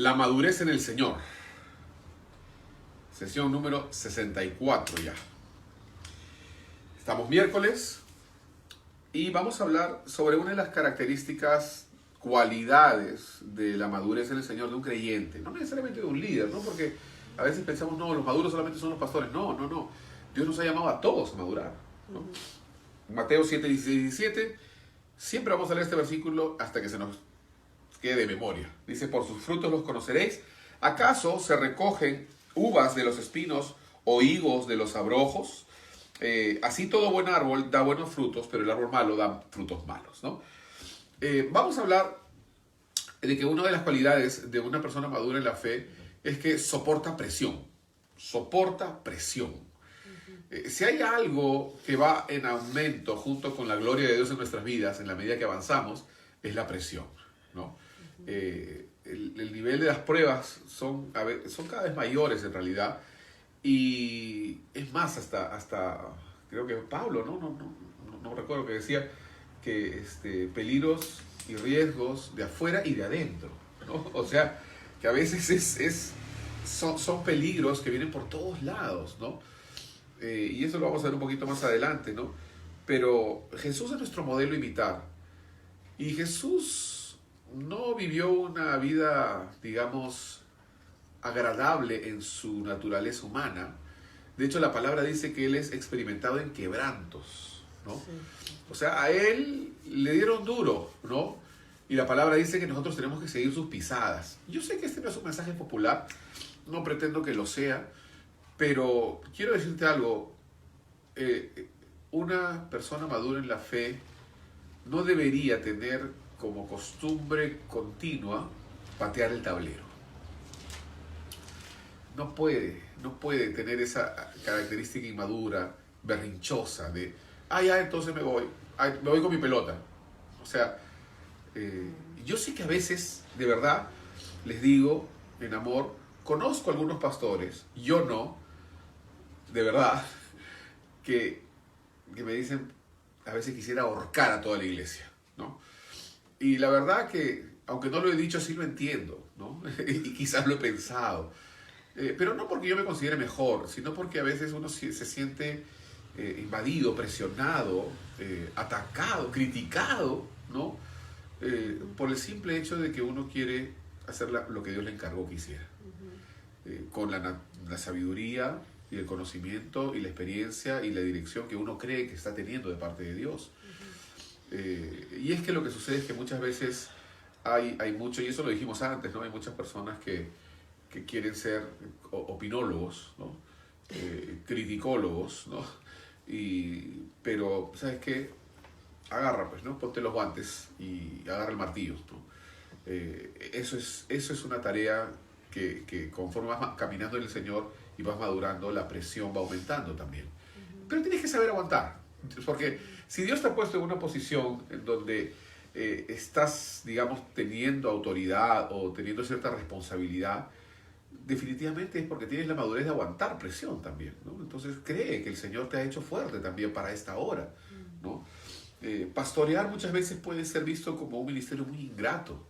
La madurez en el Señor. Sesión número 64 ya. Estamos miércoles y vamos a hablar sobre una de las características, cualidades de la madurez en el Señor de un creyente. No necesariamente de un líder, ¿no? Porque a veces pensamos, no, los maduros solamente son los pastores. No. Dios nos ha llamado a todos a madurar, ¿no? Mateo 7, 16 y 17. Siempre vamos a leer este versículo hasta que se nos quede de memoria. Dice, por sus frutos los conoceréis. ¿Acaso se recogen uvas de los espinos o higos de los abrojos? Así todo buen árbol da buenos frutos, pero el árbol malo da frutos malos, ¿no? Vamos a hablar de que una de las cualidades de una persona madura en la fe es que soporta presión. Soporta presión. Si hay algo que va en aumento junto con la gloria de Dios en nuestras vidas, en la medida que avanzamos, es la presión, ¿no? El nivel de las pruebas son cada vez mayores en realidad, y es más, hasta creo que Pablo, no recuerdo, que decía que peligros y riesgos de afuera y de adentro, ¿no? O sea, que a veces son peligros que vienen por todos lados, ¿no? Y eso lo vamos a ver un poquito más adelante, ¿no? Pero Jesús es nuestro modelo a imitar, y Jesús no vivió una vida, digamos, agradable en su naturaleza humana. De hecho, la palabra dice que Él es experimentado en quebrantos, ¿no? Sí. O sea, a Él le dieron duro, ¿no? Y la palabra dice que nosotros tenemos que seguir sus pisadas. Yo sé que este no es un mensaje popular, no pretendo que lo sea, pero quiero decirte algo. Una persona madura en la fe no debería tener como costumbre continua patear el tablero. No puede tener esa característica inmadura, berrinchosa de, ya, entonces me voy con mi pelota. O sea, yo sé que a veces, de verdad, les digo, en amor, conozco algunos pastores, yo no, de verdad, que me dicen, a veces quisiera ahorcar a toda la iglesia, ¿no? Y la verdad que, aunque no lo he dicho, sí lo entiendo, ¿no? Y quizás lo he pensado. Pero no porque yo me considere mejor, sino porque a veces uno se siente invadido, presionado, atacado, criticado, ¿no? Por el simple hecho de que uno quiere hacer lo que Dios le encargó que hiciera. Con la sabiduría y el conocimiento y la experiencia y la dirección que uno cree que está teniendo de parte de Dios. Y es que lo que sucede es que muchas veces hay mucho, y eso lo dijimos antes, ¿no? Hay muchas personas que quieren ser opinólogos, ¿no? Criticólogos, ¿no? Pero, ¿sabes qué? Agarra, pues, ¿no? Ponte los guantes y agarra el martillo, ¿no? Eso es una tarea que conforme vas caminando en el Señor y vas madurando, la presión va aumentando también. Pero tienes que saber aguantar, porque si Dios te ha puesto en una posición en donde estás, digamos, teniendo autoridad o teniendo cierta responsabilidad, definitivamente es porque tienes la madurez de aguantar presión también, ¿no? Entonces cree que el Señor te ha hecho fuerte también para esta hora, ¿no? Pastorear muchas veces puede ser visto como un ministerio muy ingrato.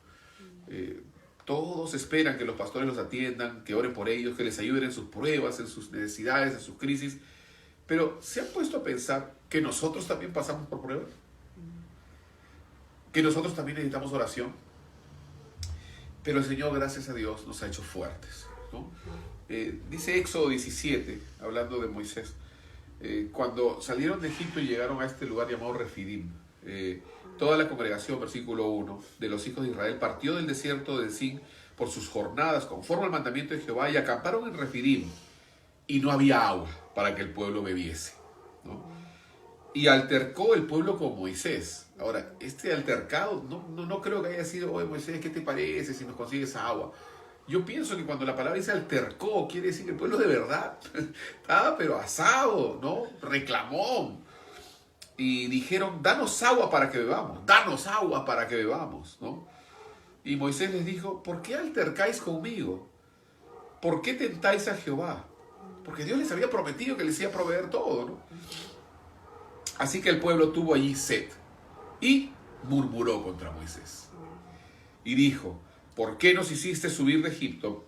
Todos esperan que los pastores los atiendan, que oren por ellos, que les ayuden en sus pruebas, en sus necesidades, en sus crisis. Pero ¿se han puesto a pensar que nosotros también pasamos por pruebas? Que nosotros también necesitamos oración. Pero el Señor, gracias a Dios, nos ha hecho fuertes, ¿no? Dice Éxodo 17, hablando de Moisés, cuando salieron de Egipto y llegaron a este lugar llamado Refidim, toda la congregación, versículo 1, de los hijos de Israel partió del desierto de Zin por sus jornadas conforme al mandamiento de Jehová y acamparon en Refidim, y no había agua para que el pueblo bebiese, ¿no? Y altercó el pueblo con Moisés. Ahora, este altercado no creo que haya sido, oye Moisés, ¿qué te parece si nos consigues agua? Yo pienso que cuando la palabra dice altercó, quiere decir que el pueblo de verdad estaba pero asado, ¿no? Reclamó. Y dijeron, danos agua para que bebamos, ¿no? Y Moisés les dijo, ¿por qué altercáis conmigo? ¿Por qué tentáis a Jehová? Porque Dios les había prometido que les iba a proveer todo, ¿no? Así que el pueblo tuvo allí sed y murmuró contra Moisés. Y dijo, ¿por qué nos hiciste subir de Egipto,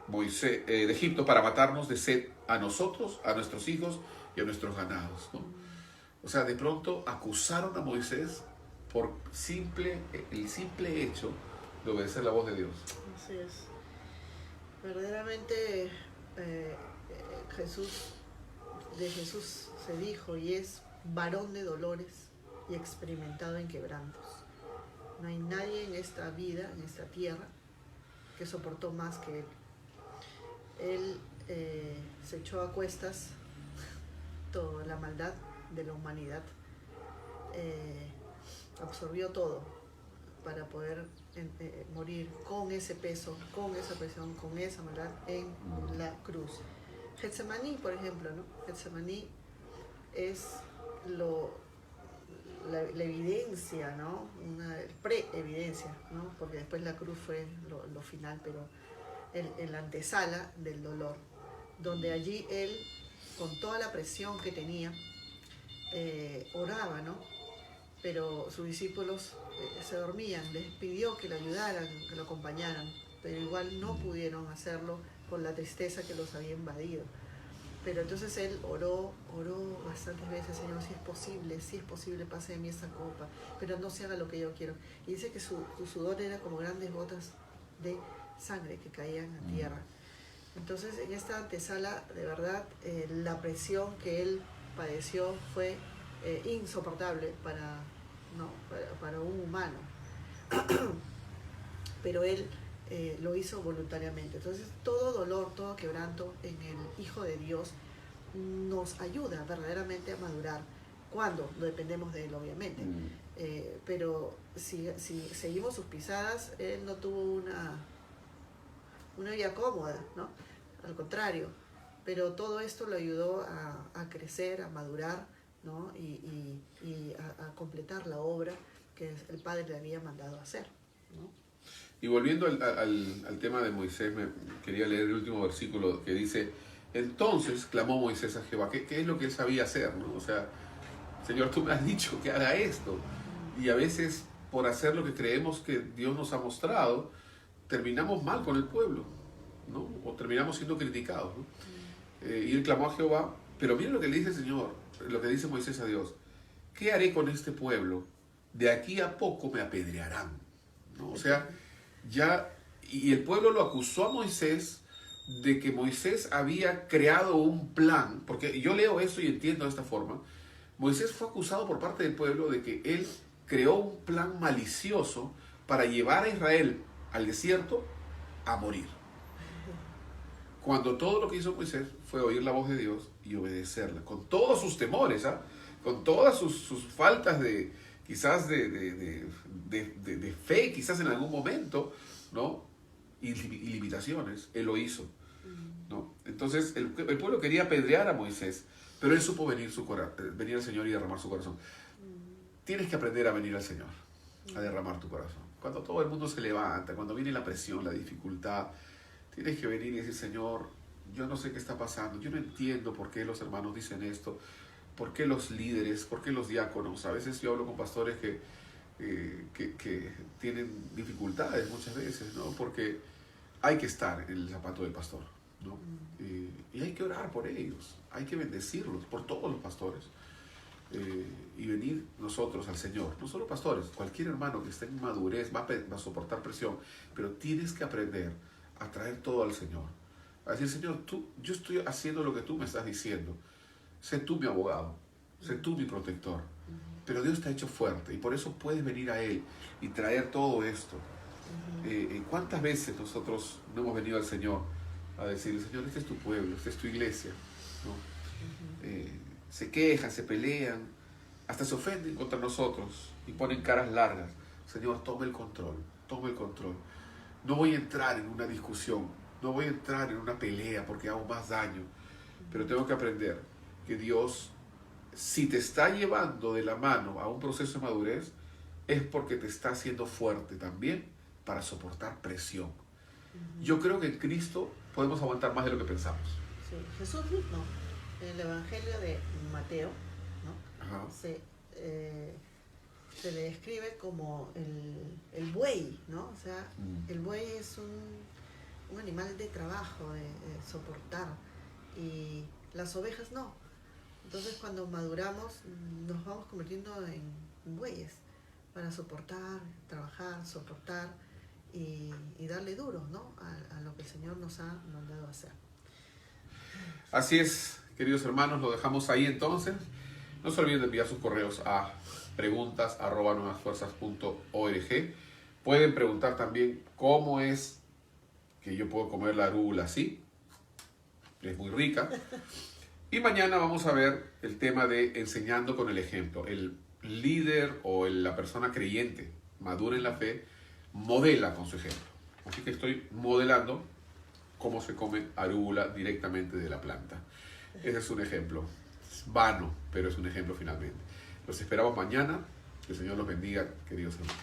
Moisés, de Egipto para matarnos de sed a nosotros, a nuestros hijos y a nuestros ganados? ¿No? O sea, de pronto acusaron a Moisés por el simple hecho de obedecer la voz de Dios. Así es. Verdaderamente de Jesús se dijo y es varón de dolores y experimentado en quebrantos. No hay nadie en esta vida, en esta tierra, que soportó más que él. Él se echó a cuestas toda la maldad de la humanidad, absorbió todo para poder morir con ese peso, con esa presión, con esa maldad en la cruz. Getsemaní, por ejemplo, ¿no? Getsemaní es la evidencia, ¿no? Una pre-evidencia, ¿no? Porque después la cruz fue lo final, pero en la antesala del dolor, donde allí él, con toda la presión que tenía, oraba, ¿no? Pero sus discípulos se dormían, les pidió que le ayudaran, que lo acompañaran, pero igual no pudieron hacerlo por la tristeza que los había invadido. Pero entonces él oró bastantes veces: Señor, si es posible, pase de mí esta copa, pero no se haga lo que yo quiero. Y dice que su sudor era como grandes gotas de sangre que caían a tierra. Entonces, en esta antesala, de verdad, la presión que él padeció fue insoportable para un humano. Pero él lo hizo voluntariamente. Entonces, todo dolor, todo quebranto en el Hijo de Dios nos ayuda verdaderamente a madurar, cuando lo dependemos de él, obviamente. Pero si seguimos sus pisadas, él no tuvo una vida cómoda, ¿no? Al contrario, pero todo esto lo ayudó a crecer, a madurar, ¿no? y a completar la obra que el Padre le había mandado a hacer, ¿no? Y volviendo al tema de Moisés, quería leer el último versículo que dice: entonces clamó Moisés a Jehová. ¿Qué es lo que él sabía hacer, ¿no? O sea, Señor, tú me has dicho que haga esto. Y a veces, por hacer lo que creemos que Dios nos ha mostrado, terminamos mal con el pueblo, ¿no? O terminamos siendo criticados, ¿no? Y él clamó a Jehová, pero miren lo que le dice el Señor, lo que dice Moisés a Dios: ¿qué haré con este pueblo? De aquí a poco me apedrearán, ¿no? O sea, ya, y el pueblo lo acusó a Moisés de que Moisés había creado un plan, porque yo leo eso y entiendo de esta forma. Moisés fue acusado por parte del pueblo de que él creó un plan malicioso para llevar a Israel al desierto a morir. Cuando todo lo que hizo Moisés fue oír la voz de Dios y obedecerla, con todos sus temores, ¿eh? Con todas sus faltas de, quizás de fe, quizás en algún momento, ¿no? Y limitaciones, él lo hizo, ¿no? Entonces el pueblo quería apedrear a Moisés, pero él supo venir al Señor y derramar su corazón. Tienes que aprender a venir al Señor, a derramar tu corazón. Cuando todo el mundo se levanta, cuando viene la presión, la dificultad, tienes que venir y decir: Señor, yo no sé qué está pasando, yo no entiendo por qué los hermanos dicen esto, por qué los líderes, por qué los diáconos. A veces yo hablo con pastores que tienen dificultades muchas veces, ¿no? Porque hay que estar en el zapato del pastor, ¿no? Y hay que orar por ellos, hay que bendecirlos, por todos los pastores. Y venir nosotros al Señor, no solo pastores, cualquier hermano que esté en madurez va a soportar presión, pero tienes que aprender a traer todo al Señor, a decir: Señor, yo estoy haciendo lo que tú me estás diciendo, sé tú mi abogado, sé tú mi protector, pero Dios te ha hecho fuerte y por eso puedes venir a Él y traer todo esto. ¿Cuántas veces nosotros no hemos venido al Señor a decirle: Señor, este es tu pueblo, esta es tu iglesia, ¿no? Se quejan, se pelean, hasta se ofenden contra nosotros y ponen caras largas. Señor, toma el control, toma el control. No voy a entrar en una discusión, no voy a entrar en una pelea porque hago más daño, pero tengo que aprender que Dios, si te está llevando de la mano a un proceso de madurez, es porque te está haciendo fuerte también para soportar presión. Yo creo que en Cristo podemos aguantar más de lo que pensamos. Sí, Jesús mismo, en el Evangelio de Mateo, ¿no? Ajá. se le describe como el buey, ¿no? O sea, el buey es un animal de trabajo, de soportar, y las ovejas no. Entonces cuando maduramos nos vamos convirtiendo en bueyes para soportar, trabajar, soportar y darle duro, ¿no? A lo que el Señor nos ha mandado a hacer. Así es, queridos hermanos, lo dejamos ahí entonces. No se olviden de enviar sus correos a preguntas@nuevasfuerzas.org. Pueden preguntar también cómo es que yo puedo comer la arúgula así. Es muy rica. Y mañana vamos a ver el tema de enseñando con el ejemplo. El líder o la persona creyente, madura en la fe, modela con su ejemplo. Así que estoy modelando cómo se come arúgula directamente de la planta. Ese es un ejemplo. Es vano, pero es un ejemplo finalmente. Los esperamos mañana. Que el Señor los bendiga, queridos hermanos.